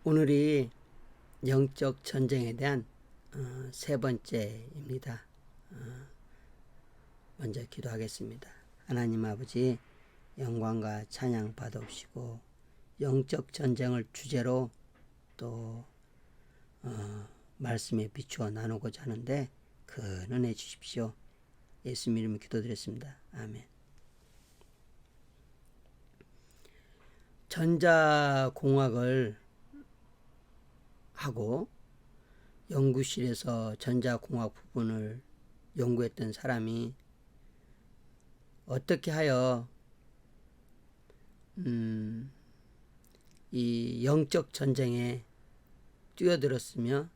오늘이 영적 전쟁에 대한 세 번째입니다. 먼저 기도하겠습니다. 하나님 아버지, 영광과 찬양 받아옵시고 영적 전쟁을 주제로 또 말씀에 비추어 나누고자 하는데 큰 은혜 주십시오. 예수님 이름으로 기도드렸습니다. 아멘. 전자공학을 하고 연구실에서 전자공학 부분을 연구했던 사람이 어떻게 하여 이 영적 전쟁에 뛰어들었으며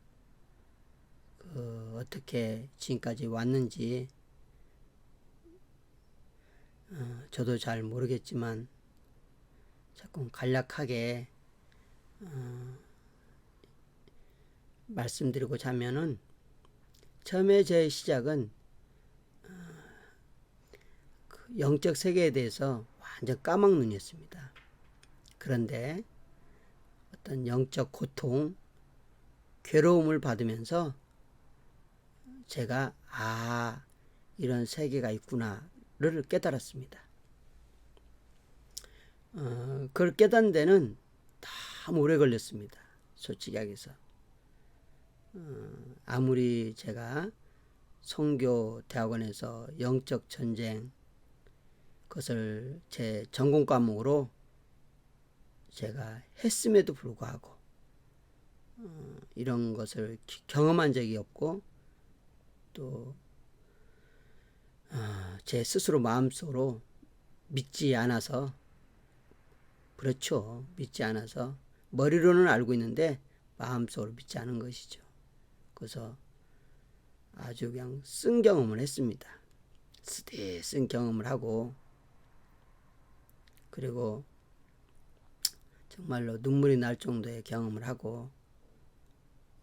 어떻게 지금까지 왔는지 저도 잘 모르겠지만 조금 간략하게 말씀드리고자 하면은 처음에 제 시작은 그 영적 세계에 대해서 완전 까막눈이었습니다. 그런데 어떤 영적 고통, 괴로움을 받으면서 제가 이런 세계가 있구나를 깨달았습니다. 그걸 깨닫는 데는 참 오래 걸렸습니다. 솔직히 하게서. 아무리 제가 선교 대학원에서 영적 전쟁 그것을 제 전공 과목으로 제가 했음에도 불구하고 이런 것을 경험한 적이 없고 또 제 스스로 마음속으로 믿지 않아서, 그렇죠, 믿지 않아서 머리로는 알고 있는데 마음속으로 믿지 않은 것이죠. 그래서 아주 그냥 쓴 경험을 했습니다. 쓴 경험을 하고, 그리고 정말로 눈물이 날 정도의 경험을 하고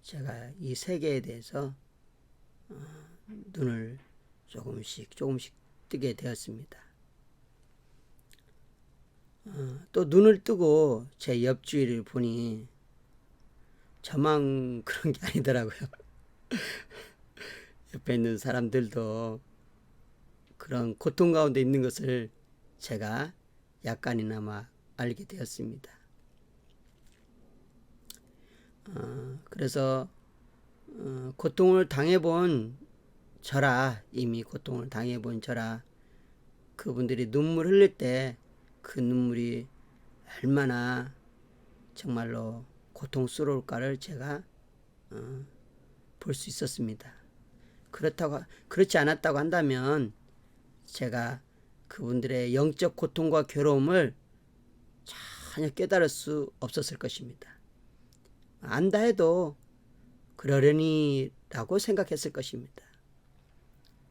제가 이 세계에 대해서 눈을 조금씩 뜨게 되었습니다. 또 눈을 뜨고 제 옆주위를 보니 저만 그런 게 아니더라고요. 옆에 있는 사람들도 그런 고통 가운데 있는 것을 제가 약간이나마 알게 되었습니다. 그래서 고통을 당해본 저라, 이미 고통을 당해본 저라, 그분들이 눈물 흘릴 때 그 눈물이 얼마나 정말로 고통스러울까를 제가 볼 수 있었습니다. 그렇지 않았다고 한다면 제가 그분들의 영적 고통과 괴로움을 전혀 깨달을 수 없었을 것입니다. 안다 해도 그러려니 라고 생각했을 것입니다.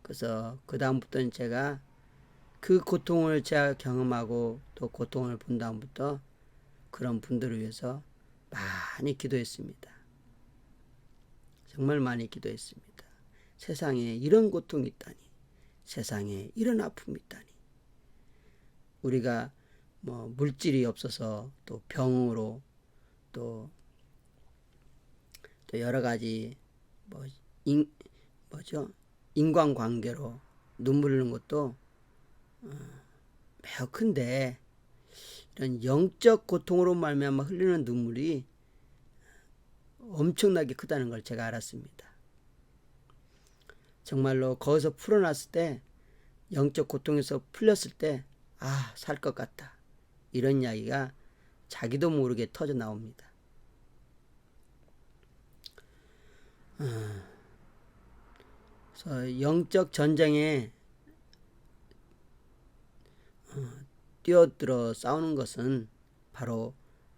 그래서 그 다음부터는 제가 그 고통을 제가 경험하고 또 고통을 본 다음부터 그런 분들을 위해서 많이 기도했습니다. 정말 많이 기도했습니다. 세상에 이런 고통이 있다니, 세상에 이런 아픔이 있다니, 우리가 뭐 물질이 없어서 또 병으로 또 여러 가지 인간관계로 눈물 흘리는 것도 매우 큰데, 이런 영적 고통으로 말미암아 흘리는 눈물이 엄청나게 크다는 걸 제가 알았습니다. 정말로 거기서 풀어났을 때, 영적 고통에서 풀렸을 때 살 것 같다, 이런 이야기가 자기도 모르게 터져 나옵니다. 그래서 영적 전쟁에 뛰어들어 싸우는 것은 바로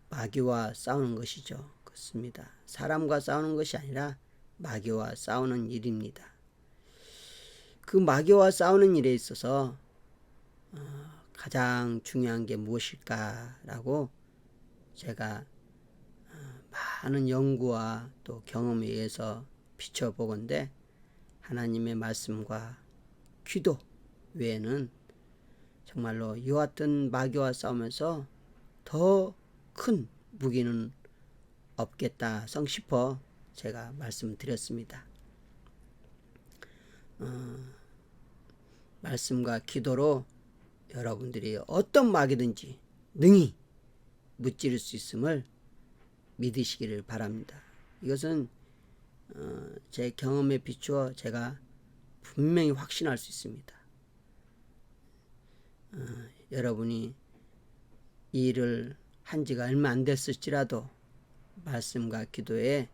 마귀와 싸우는 것이죠. 그렇습니다. 사람과 싸우는 것이 아니라 마귀와 싸우는 일입니다. 그 마귀와 싸우는 일에 있어서 가장 중요한 게 무엇일까라고 제가 많은 연구와 또 경험에 의해서 비춰보건대 하나님의 말씀과 기도 외에는 정말로 이와 같은 마귀와 싸우면서 더 큰 무기는 없겠다 성심포 제가 말씀드렸습니다. 말씀과 기도로 여러분들이 어떤 마귀든지 능히 무찌를 수 있음을 믿으시기를 바랍니다. 이것은 제 경험에 비추어 제가 분명히 확신할 수 있습니다. 여러분이 이 일을 한 지가 얼마 안 됐을지라도 말씀과 기도에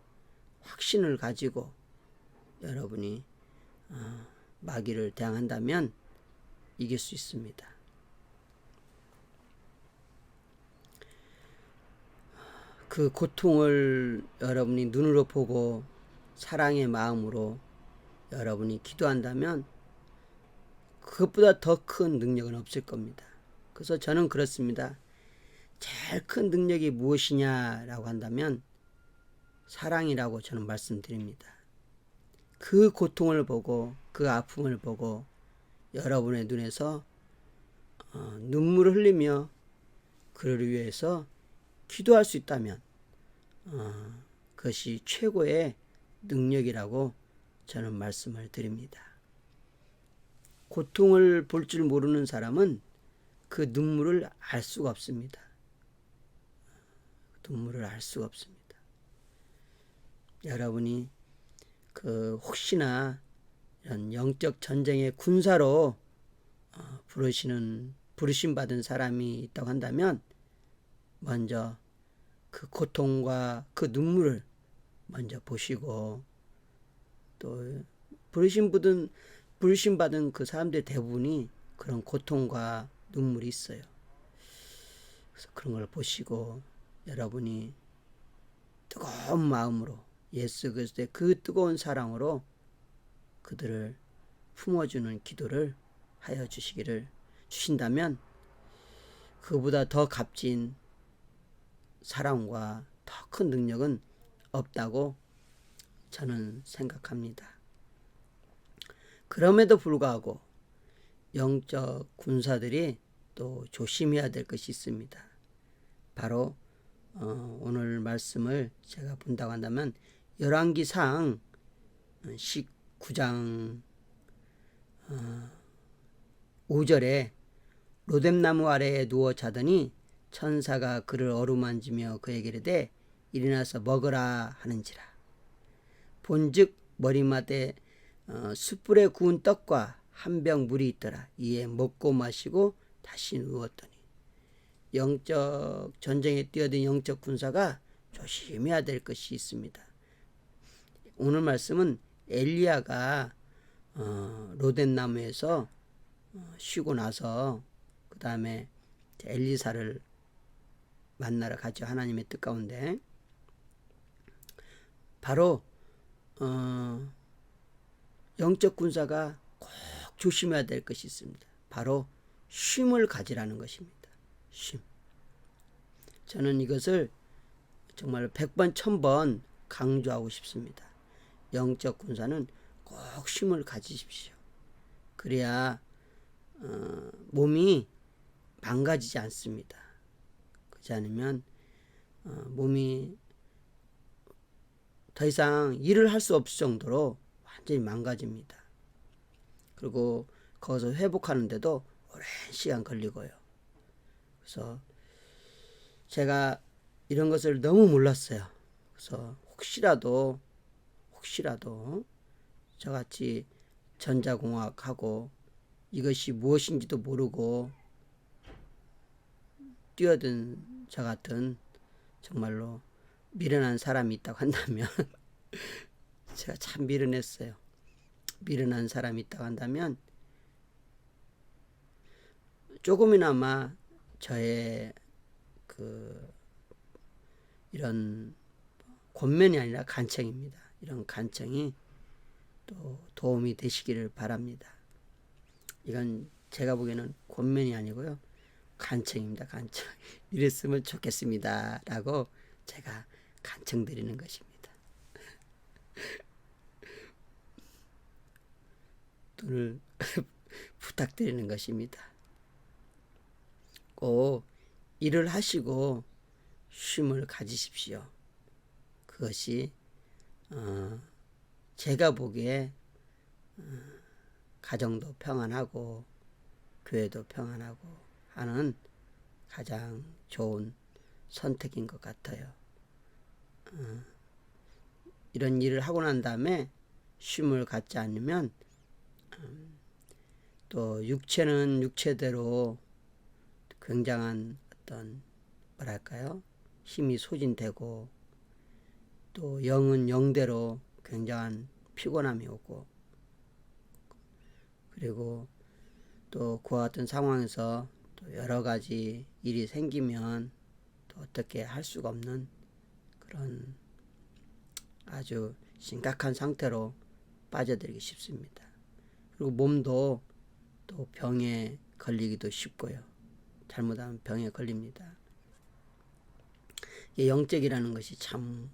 확신을 가지고 여러분이 마귀를 대항한다면 이길 수 있습니다. 그 고통을 여러분이 눈으로 보고 사랑의 마음으로 여러분이 기도한다면 그것보다 더 큰 능력은 없을 겁니다. 그래서 저는 그렇습니다. 제일 큰 능력이 무엇이냐라고 한다면 사랑이라고 저는 말씀드립니다. 그 고통을 보고 그 아픔을 보고 여러분의 눈에서 눈물을 흘리며 그를 위해서 기도할 수 있다면 그것이 최고의 능력이라고 저는 말씀을 드립니다. 고통을 볼 줄 모르는 사람은 그 눈물을 알 수가 없습니다. 눈물을 알 수가 없습니다. 여러분이 혹시나 이런 영적 전쟁의 군사로 부르심 받은 사람이 있다고 한다면 먼저 그 고통과 그 눈물을 먼저 보시고 또 부르심 받은 그 사람들 대부분이 그런 고통과 눈물이 있어요. 그래서 그런 걸 보시고 여러분이 뜨거운 마음으로 예수 그리스도의 그 뜨거운 사랑으로 그들을 품어주는 기도를 하여 주신다면 그보다 더 값진 사랑과 더 큰 능력은 없다고 저는 생각합니다. 그럼에도 불구하고 영적 군사들이 또 조심해야 될 것이 있습니다. 바로 오늘 말씀을 제가 본다고 한다면 열왕기상 19장 5절에 로뎀나무 아래에 누워 자더니 천사가 그를 어루만지며 그에게 이르되 일어나서 먹으라 하는지라. 본즉 머리맡에 숯불에 구운 떡과 한 병 물이 있더라. 이에 먹고 마시고 다시 누웠더니 영적 전쟁에 뛰어든 영적 군사가 조심해야 될 것이 있습니다. 오늘 말씀은 엘리야가 로뎀나무에서 쉬고 나서 그 다음에 엘리사를 만나러 가죠. 하나님의 뜻 가운데 바로 영적 군사가 꼭 조심해야 될 것이 있습니다. 바로 쉼을 가지라는 것입니다. 쉼. 저는 이것을 정말 100번 1000번 강조하고 싶습니다. 영적 군사는 꼭 쉼을 가지십시오. 그래야 몸이 망가지지 않습니다. 그렇지 않으면 몸이 더 이상 일을 할 수 없을 정도로 완전히 망가집니다. 그리고 거기서 회복하는데도 오랜 시간 걸리고요. 그래서 제가 이런 것을 너무 몰랐어요. 그래서 혹시라도 저같이 전자공학하고 이것이 무엇인지도 모르고 뛰어든 저 같은 정말로 미련한 사람이 있다고 한다면 제가 참 미련했어요. 미련한 사람이 있다고 한다면 조금이나마 저의 이런 권면이 아니라 간청입니다. 이런 간청이 또 도움이 되시기를 바랍니다. 이건 제가 보기에는 권면이 아니고요. 간청입니다. 간청. 이랬으면 좋겠습니다. 라고 제가 간청드리는 것입니다. 돈을 부탁드리는 것입니다. 꼭 일을 하시고 쉼을 가지십시오. 그것이 제가 보기에 가정도 평안하고 교회도 평안하고 하는 가장 좋은 선택인 것 같아요. 이런 일을 하고 난 다음에 쉼을 갖지 않으면 또 육체는 육체대로 굉장한 어떤 뭐랄까요? 힘이 소진되고 또 영은 영대로 굉장한 피곤함이 오고 그리고 또 그와 같은 상황에서 또 여러 가지 일이 생기면 또 어떻게 할 수가 없는 그런 아주 심각한 상태로 빠져들기 쉽습니다. 그리고 몸도 또 병에 걸리기도 쉽고요. 잘못하면 병에 걸립니다. 영적이라는 것이 참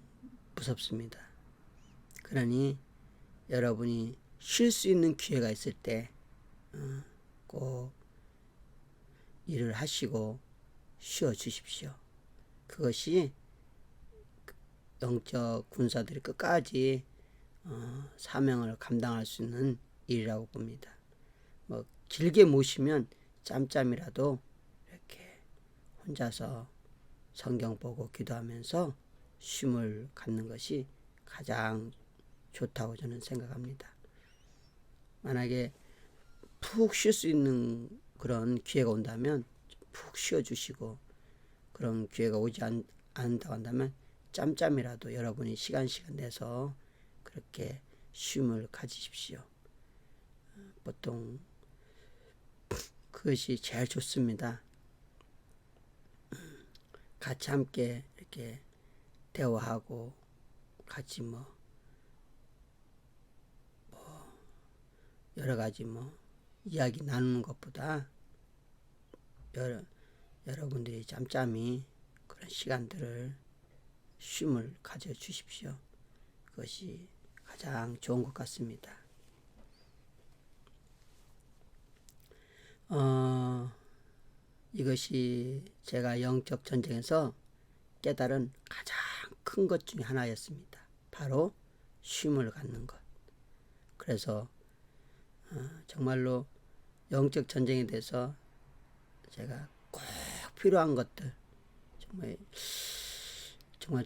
무섭습니다. 그러니 여러분이 쉴 수 있는 기회가 있을 때 꼭 일을 하시고 쉬어 주십시오. 그것이 영적 군사들이 끝까지 사명을 감당할 수 있는 일이라고 봅니다. 뭐 길게 모시면 짬짬이라도 이렇게 혼자서 성경 보고 기도하면서 쉼을 갖는 것이 가장 좋다고 저는 생각합니다. 만약에 푹 쉴 수 있는 그런 기회가 온다면 푹 쉬어주시고 그런 기회가 오지 않는다고 한다면 짬짬이라도 여러분이 시간 내서 그렇게 쉼을 가지십시오. 보통 그것이 제일 좋습니다. 같이 함께 이렇게 대화하고 같이 여러 가지 이야기 나누는 것보다 여러분들이 짬짬이 그런 시간들을 쉼을 가져 주십시오. 그것이 가장 좋은 것 같습니다. 이것이 제가 영적 전쟁에서 깨달은 가장 큰 것 중에 하나였습니다. 바로 쉼을 갖는 것. 그래서 정말로 영적 전쟁에 대해서 제가 꼭 필요한 것들 정말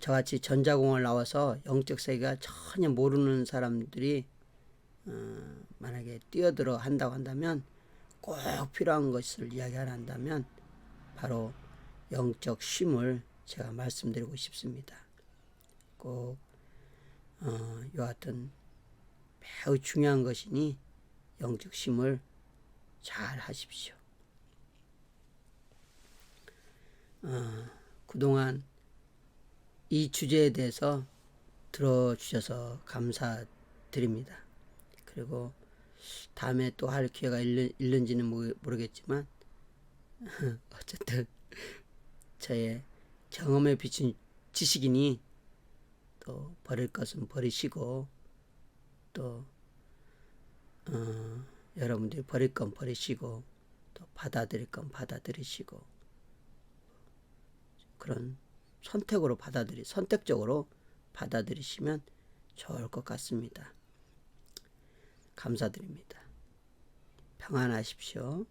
저같이 전자공을 나와서 영적 세계가 전혀 모르는 사람들이 만약에 뛰어들어 한다고 한다면 꼭 필요한 것을 이야기한다면 바로 영적 쉼을 제가 말씀드리고 싶습니다. 꼭 이와 같은 매우 중요한 것이니 영적 쉼을 잘 하십시오. 그동안 이 주제에 대해서 들어주셔서 감사드립니다. 그리고 다음에 또 할 기회가 있는지는 모르겠지만 어쨌든 저의 경험에 비춘 지식이니 또 버릴 것은 버리시고 또 여러분들이 버릴 건 버리시고 또 받아들일 건 받아들이시고 그런 선택적으로 받아들이시면 좋을 것 같습니다. 감사드립니다. 평안하십시오.